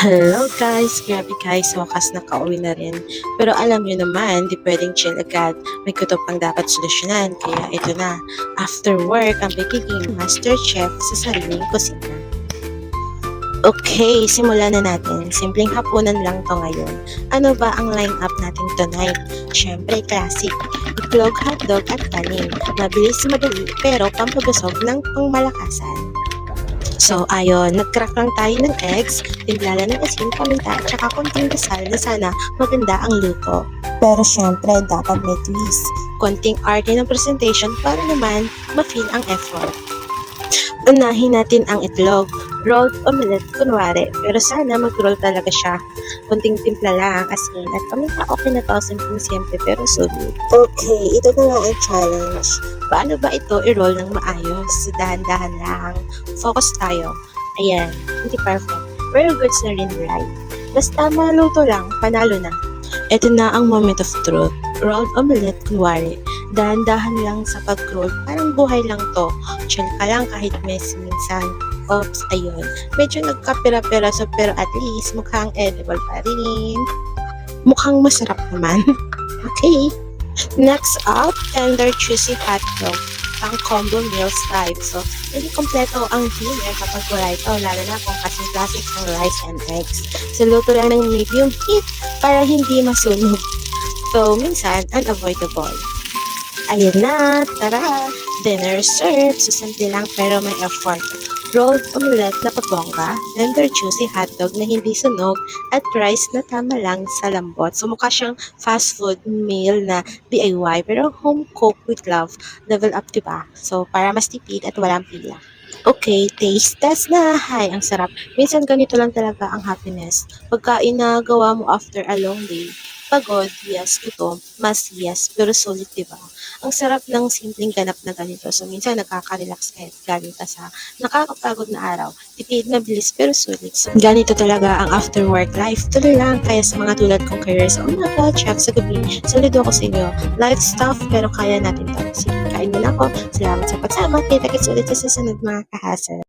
Hello guys! Grabe guys, sa wakas nakauwi na rin. Pero alam nyo naman, di pwedeng chill agad. May kutob pang dapat solusyonan. Kaya ito na, after work, ang pagiging master chef sa sariling kusina. Okay, simulan na natin. Simpleng hapunan lang to ngayon. Ano ba ang line-up natin tonight? Siyempre, classic. Itlog, hotdog at kanin. Mabilis madali, pero pampabusog ng pangmalakasan. So, ayun, nag-crack lang tayo ng eggs, timplala ng asin, paminta, at saka konting dasal na sana maganda ang luto. Pero syempre, dapat may twist. Konting arte ng presentation para naman ma-feel ang effort. Unahin natin ang itlog. Rolled omelette kunwari, pero sana mag-roll talaga siya. Kunting timpla lang, asin, at paminta okay na to, simple pero solid. Okay, ito na nga ang challenge. Paano ba ito i-roll ng maayos? Dahan-dahan lang. Focus tayo. Ayan, hindi perfect. Pero goods na rin, right? Basta maluto lang, panalo na. Ito na ang moment of truth. Rolled omelette kunwari. Dahan-dahan lang sa pag-roll. Parang buhay lang to. Chill ka lang kahit messy minsan. Oops, ayun. Medyo nagkapira-pira pero at least mukhang edible pa rin. Mukhang masarap naman. Okay. Next up, tender juicy hot dog. Pang combo meals type. So, hindi kompleto ang dinner kapag wala ito, lalo na kung kasing classic ang rice and eggs. So, luto lang ng medium heat para hindi masunog. So, minsan, unavoidable. Ayun na, tara! Dinner served. So, simple lang pero may effort. Rolled omelette na pabongga, tender juicy hotdog na hindi sunog, at rice na tama lang sa lambot. So, mukha siyang fast food meal na DIY pero home cooked with love. Level up, diba? So, para mas tipid at walang pila. Okay, taste test na. Hi, ang sarap. Minsan ganito lang talaga ang happiness. Pagkain na gawa mo after a long day. Pagod, yes. Gutom, mas yes. Pero solid, diba? Ang sarap ng simpleng ganap na ganito. So, minsan nakaka-relax kahit galing ka sa nakakapagod na araw. Tipid na bilis pero sulit. So, ganito talaga ang after work life. Tuloy lang. Kaya sa mga tulad kong career sa umaga, chef sa gabi, saludo ko sa inyo. Life stuff pero kaya natin to. Sige, kain muna ako. Salamat sa pagsama. Kita-kits ulit sa susunod mga kahasa.